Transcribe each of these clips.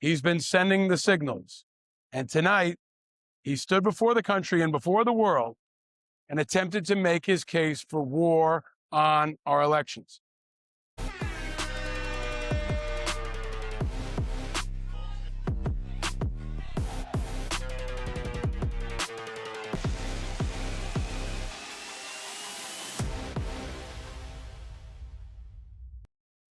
He's been sending the signals. And tonight, he stood before the country and before the world and attempted to make his case for war on our elections.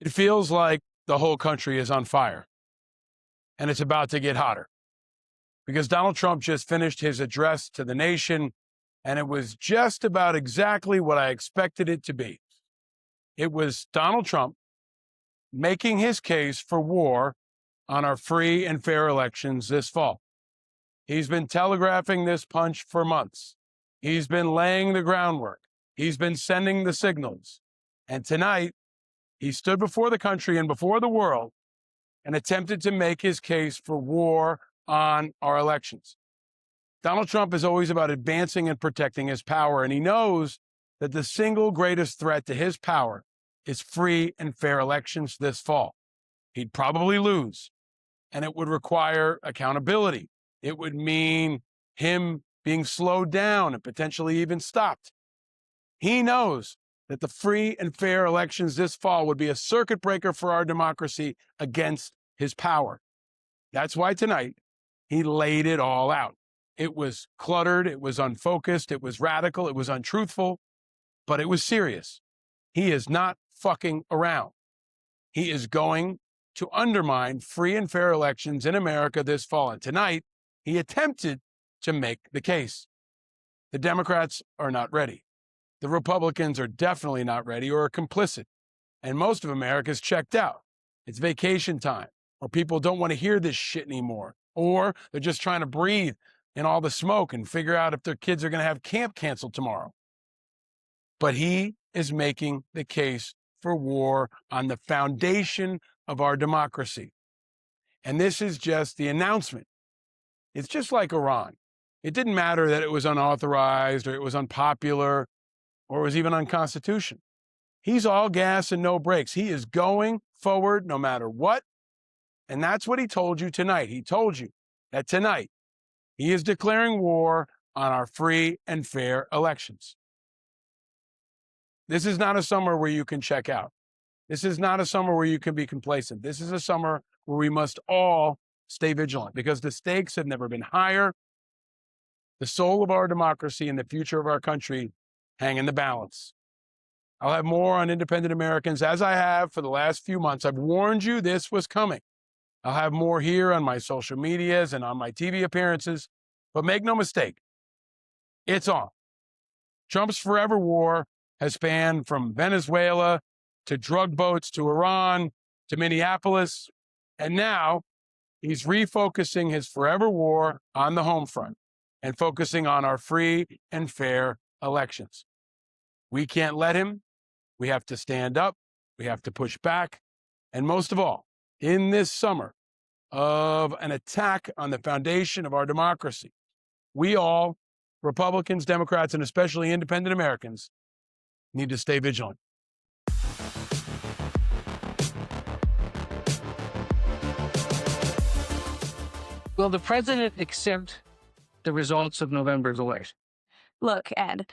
It feels like the whole country is on fire, and it's about to get hotter because Donald Trump just finished his address to the nation, and it was just about exactly what I expected it to be. It was Donald Trump making his case for war on our free and fair elections this fall. He's been telegraphing this punch for months. He's been laying the groundwork. He's been sending the signals. And tonight, he stood before the country and before the world and attempted to make his case for war on our elections. Donald Trump is always about advancing and protecting his power, and he knows that the single greatest threat to his power is free and fair elections this fall. He'd probably lose, and it would require accountability. It would mean him being slowed down and potentially even stopped. He knows that the free and fair elections this fall would be a circuit breaker for our democracy against his power. That's why tonight he laid it all out. It was cluttered, it was unfocused, it was radical, it was untruthful, but it was serious. He is not fucking around. He is going to undermine free and fair elections in America this fall. And tonight, he attempted to make the case. The Democrats are not ready. The Republicans are definitely not ready or are complicit. And most of America's checked out. It's vacation time, or people don't want to hear this shit anymore, or they're just trying to breathe in all the smoke and figure out if their kids are going to have camp canceled tomorrow. But he is making the case for war on the foundation of our democracy. And this is just the announcement. It's just like Iran. It didn't matter that it was unauthorized or it was unpopular or was even unconstitutional. He's all gas and no brakes. He is going forward no matter what. And that's what he told you tonight. He told you that tonight he is declaring war on our free and fair elections. This is not a summer where you can check out. This is not a summer where you can be complacent. This is a summer where we must all stay vigilant because the stakes have never been higher. The soul of our democracy and the future of our country hang in the balance. I'll have more on independent Americans as I have for the last few months. I've warned you this was coming. I'll have more here on my social medias and on my TV appearances, but make no mistake, it's on. Trump's forever war has spanned from Venezuela to drug boats to Iran to Minneapolis, and now he's refocusing his forever war on the home front and focusing on our free and fair elections. We can't let him. We have to stand up. We have to push back. And most of all, in this summer of an attack on the foundation of our democracy, we all, Republicans, Democrats, and especially independent Americans, need to stay vigilant. Will the president accept the results of November's election? Look, Ed,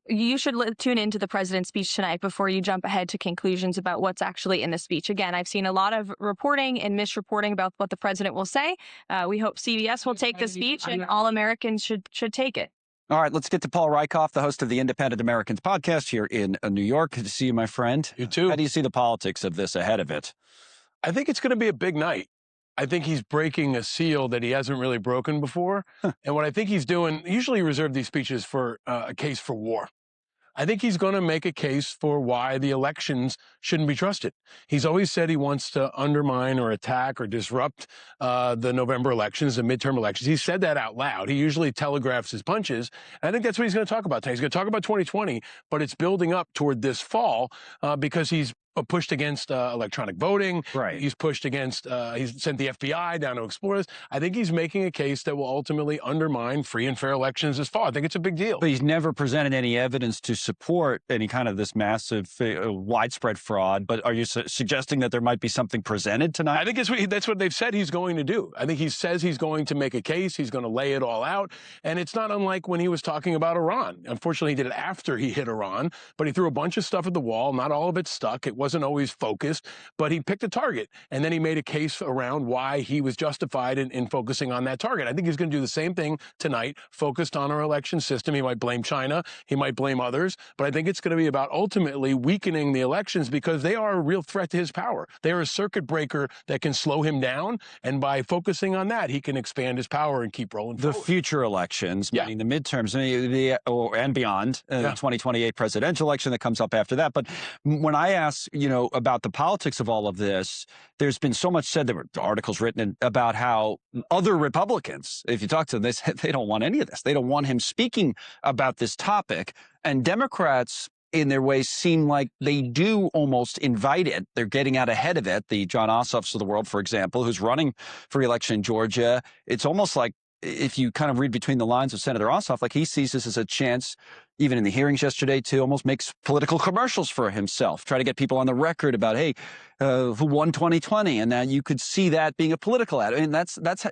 you should tune into the president's speech tonight before you jump ahead to conclusions about what's actually in the speech. Again, I've seen a lot of reporting and misreporting about what the president will say. We hope CBS will take the speech and all Americans should take it. All right, let's get to Paul Rieckhoff, the host of the Independent Americans podcast here in New York. Good to see you, my friend. You too. How do you see the politics of this ahead of it? I think it's going to be a big night. I think he's breaking a seal that he hasn't really broken before. And what I think he's doing, usually reserve these speeches for a case for war. I think he's going to make a case for why the elections shouldn't be trusted. He's always said he wants to undermine or attack or disrupt the November elections, the midterm elections. He said that out loud. He usually telegraphs his punches. And I think that's what he's going to talk about tonight. He's going to talk about 2020, but it's building up toward this fall because he's pushed against electronic voting. Right. He's pushed against, he's sent the FBI down to explore this. I think he's making a case that will ultimately undermine free and fair elections this fall. I think it's a big deal. But he's never presented any evidence to support any kind of this massive, widespread fraud. But are you suggesting that there might be something presented tonight? I think that's what they've said he's going to do. I think he says he's going to make a case. He's going to lay it all out. And it's not unlike when he was talking about Iran. Unfortunately, he did it after he hit Iran, but he threw a bunch of stuff at the wall. Not all of it stuck. It wasn't always focused, but he picked a target. And then he made a case around why he was justified in focusing on that target. I think he's going to do the same thing tonight, focused on our election system. He might blame China. He might blame others. But I think it's going to be about ultimately weakening the elections because they are a real threat to his power. They are a circuit breaker that can slow him down. And by focusing on that, he can expand his power and keep rolling forward. The future elections, meaning the midterms and beyond, the 2028 presidential election that comes up after that. But when I ask, about the politics of all of this, there's been so much said. There were articles written about how other Republicans, if you talk to them, they don't want any of this. They don't want him speaking about this topic. And Democrats, in their ways, seem like they do almost invite it. They're getting out ahead of it. The John Ossoffs of the world, for example, who's running for election in Georgia, it's almost like, if you kind of read between the lines of Senator Ossoff, like he sees this as a chance, even in the hearings yesterday, to almost make political commercials for himself, try to get people on the record about, hey, who won 2020? And that you could see that being a political ad. I mean,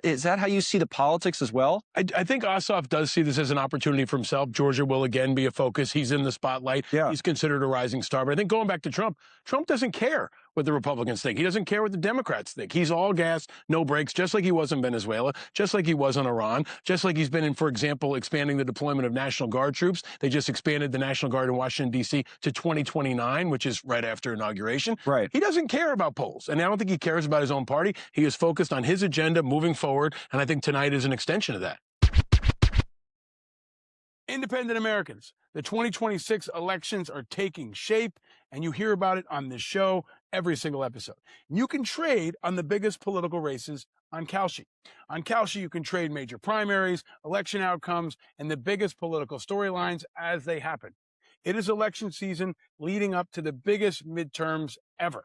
is that how you see the politics as well? I think Ossoff does see this as an opportunity for himself. Georgia will again be a focus. He's in the spotlight. Yeah. He's considered a rising star. But I think going back to Trump doesn't care what the Republicans think. He doesn't care what the Democrats think. He's all gas, no brakes, just like he was in Venezuela, just like he was in Iran, just like he's been in, for example, expanding the deployment of National Guard troops. They just expanded the National Guard in Washington, D.C. to 2029, which is right after inauguration. Right. He doesn't care about polls. And I don't think he cares about his own party. He is focused on his agenda moving forward. And I think tonight is an extension of that. Independent Americans, the 2026 elections are taking shape, and you hear about it on this show every single episode. You can trade on the biggest political races on Kalshi. On Kalshi, you can trade major primaries, election outcomes, and the biggest political storylines as they happen. It is election season leading up to the biggest midterms ever.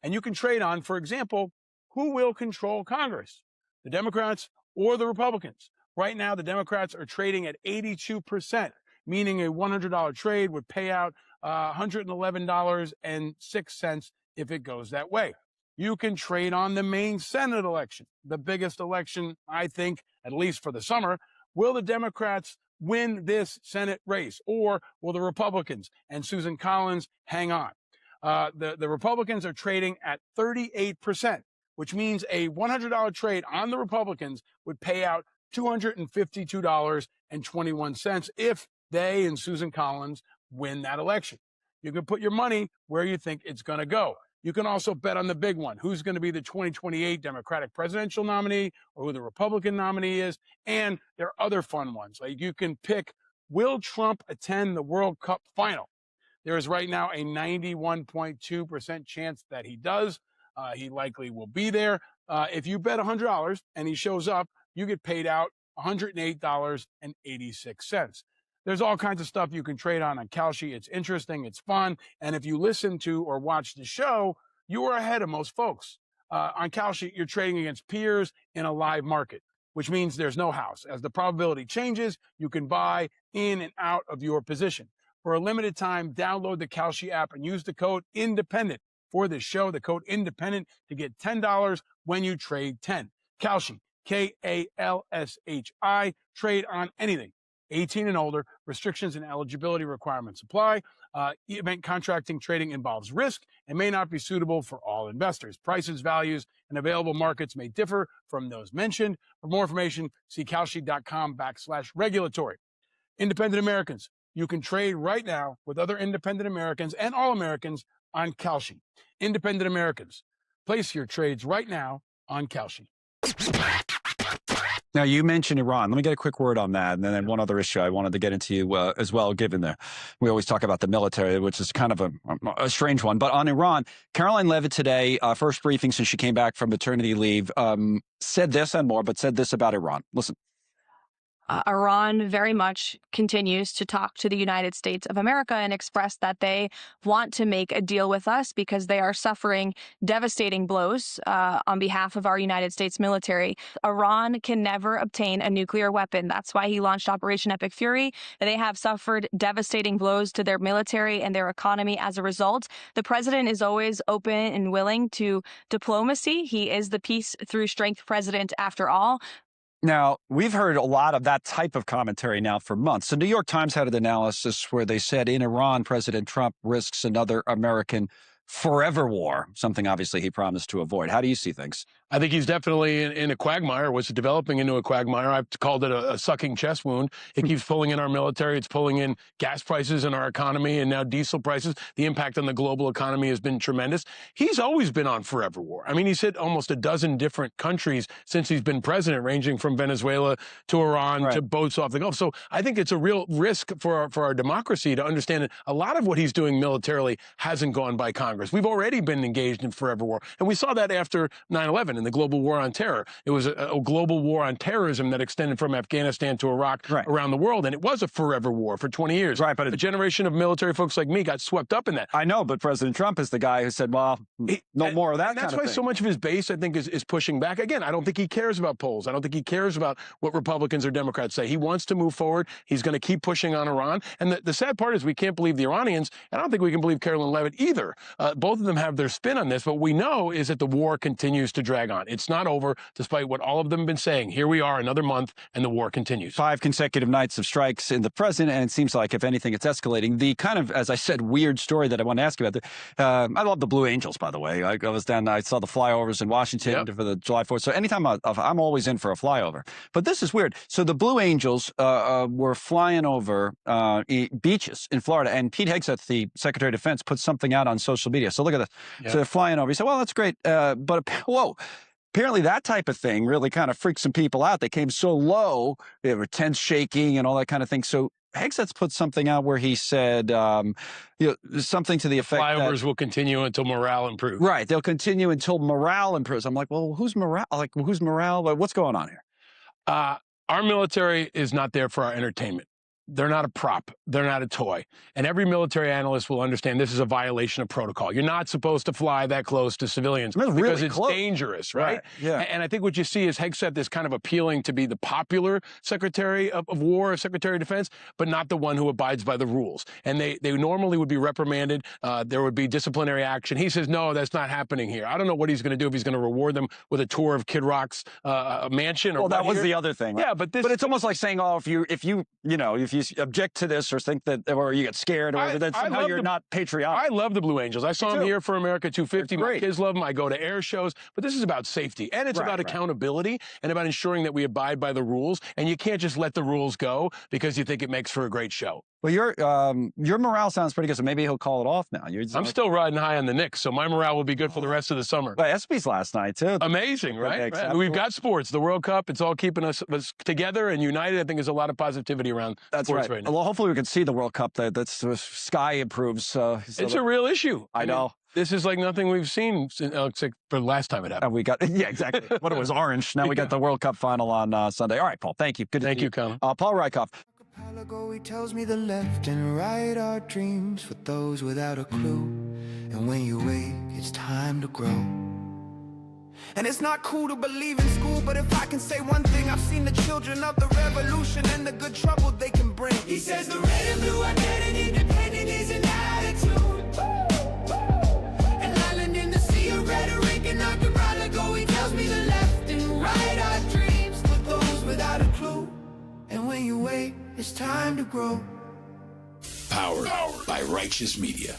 And you can trade on, for example, who will control Congress, the Democrats or the Republicans. Right now, the Democrats are trading at 82%, meaning a $100 trade would pay out $111.06 if it goes that way. You can trade on the main Senate election, the biggest election, I think, at least for the summer. Will the Democrats win this Senate race, or will the Republicans and Susan Collins hang on? The Republicans are trading at 38%, which means a $100 trade on the Republicans would pay out $252.21 if they and Susan Collins win that election. You can put your money where you think it's going to go. You can also bet on the big one, who's going to be the 2028 Democratic presidential nominee or who the Republican nominee is. And there are other fun ones. Like you can pick, will Trump attend the World Cup final? There is right now a 91.2% chance that he does. He likely will be there. If you bet $100 and he shows up, you get paid out $108.86. There's all kinds of stuff you can trade on Kalshi. It's interesting. It's fun. And if you listen to or watch the show, you are ahead of most folks. On Kalshi, you're trading against peers in a live market, which means there's no house. As the probability changes, you can buy in and out of your position. For a limited time, download the Kalshi app and use the code INDEPENDENT for this show, the code INDEPENDENT, to get $10 when you trade 10. Kalshi, Kalshi, trade on anything. 18 and older, restrictions and eligibility requirements apply. Event contracting trading involves risk and may not be suitable for all investors. Prices, values, and available markets may differ from those mentioned. For more information, see Kalshi.com/regulatory. Independent Americans, you can trade right now with other independent Americans and all Americans on Kalshi. Independent Americans, place your trades right now on Kalshi. Now, you mentioned Iran. Let me get a quick word on that. And then one other issue I wanted to get into as well, given we always talk about the military, which is kind of a strange one. But on Iran, Caroline Leavitt today, first briefing since she came back from maternity leave, said this and more, but said this about Iran. Listen. Iran very much continues to talk to the United States of America and express that they want to make a deal with us because they are suffering devastating blows on behalf of our United States military. Iran can never obtain a nuclear weapon. That's why he launched Operation Epic Fury. They have suffered devastating blows to their military and their economy as a result. The president is always open and willing to diplomacy. He is the peace through strength president after all. Now, we've heard a lot of that type of commentary now for months. The New York Times had an analysis where they said in Iran, President Trump risks another American forever war, something obviously he promised to avoid. How do you see things? I think he's definitely in a quagmire, was developing into a quagmire. I've called it a sucking chest wound. It keeps pulling in our military. It's pulling in gas prices in our economy and now diesel prices. The impact on the global economy has been tremendous. He's always been on forever war. I mean, he's hit almost a dozen different countries since he's been president, ranging from Venezuela to Iran to boats off the Gulf. So I think it's a real risk for our democracy to understand that a lot of what he's doing militarily hasn't gone by Congress. We've already been engaged in forever war. And we saw that after 9/11 and the global war on terror. It was a global war on terrorism that extended from Afghanistan to Iraq around the world. And it was a forever war for 20 years. Right, but a generation of military folks like me got swept up in that. I know, but President Trump is the guy who said, well, no more of that kind of thing. That's why so much of his base, I think, is pushing back. Again, I don't think he cares about polls. I don't think he cares about what Republicans or Democrats say. He wants to move forward. He's going to keep pushing on Iran. And the sad part is we can't believe the Iranians, and I don't think we can believe Carolyn Levitt either. Both of them have their spin on this. What we know is that the war continues to drag on. It's not over, despite what all of them have been saying. Here we are, another month, and the war continues. 5 consecutive nights of strikes in the present, and it seems like, if anything, it's escalating. The kind of, as I said, weird story that I want to ask you about. I love the Blue Angels, by the way. I was down, I saw the flyovers in Washington for the July 4th. So anytime I'm always in for a flyover. But this is weird. So the Blue Angels were flying over beaches in Florida, and Pete Hegseth, the Secretary of Defense, put something out on social media. So look at this. Yep. So they're flying over. He said, well, that's great. But whoa. Apparently that type of thing really kind of freaked some people out. They came so low, they were tents shaking and all that kind of thing. So Hegseth put something out where he said something to the effect flyovers will continue until morale improves. Right. They'll continue until morale improves. I'm like, well, who's morale? Who's morale? What's going on here? Our military is not there for our entertainment. They're not a prop. They're not a toy. And every military analyst will understand this is a violation of protocol. You're not supposed to fly that close to civilians because it's dangerous, right? Yeah. And I think what you see is Hegseth is kind of appealing to be the popular Secretary of War or Secretary of Defense, but not the one who abides by the rules. And they normally would be reprimanded. There would be disciplinary action. He says, no, that's not happening here. I don't know what he's going to do, if he's going to reward them with a tour of Kid Rock's mansion. Or that was the other thing. Right? Yeah, but it's almost like saying, oh, if you object to this or think that, or you get scared, or then somehow you're not patriotic. I love the Blue Angels. I saw them here for America 250. My kids love them. I go to air shows. But this is about safety, and it's about accountability and about ensuring that we abide by the rules. And you can't just let the rules go because you think it makes for a great show. Well, your morale sounds pretty good, so maybe he'll call it off now. I'm still riding high on the Knicks, so my morale will be good for the rest of the summer. But ESPYs last night, too. Amazing, right? We've got sports. The World Cup, it's all keeping us together and united. I think there's a lot of positivity around sports right now. Well, hopefully we can see the World Cup. That's the sky improves. It's a real issue. I know. This is like nothing we've seen except for the last time it happened. And we got, exactly. When it was orange. Now we got the World Cup final on Sunday. All right, Paul, thank you. Thank you, Colin. Paul Rieckhoff. He tells me the left and right are dreams for those without a clue. And when you wake, it's time to grow. And it's not cool to believe in school, but if I can say one thing, I've seen the children of the revolution and the good trouble they can bring. He says the red and blue identity independent is an attitude. An island in the sea of rhetoric and archipelago. He tells me the left and right are dreams for those without a clue. And when you wait, it's time to grow. Powered by Righteous Media.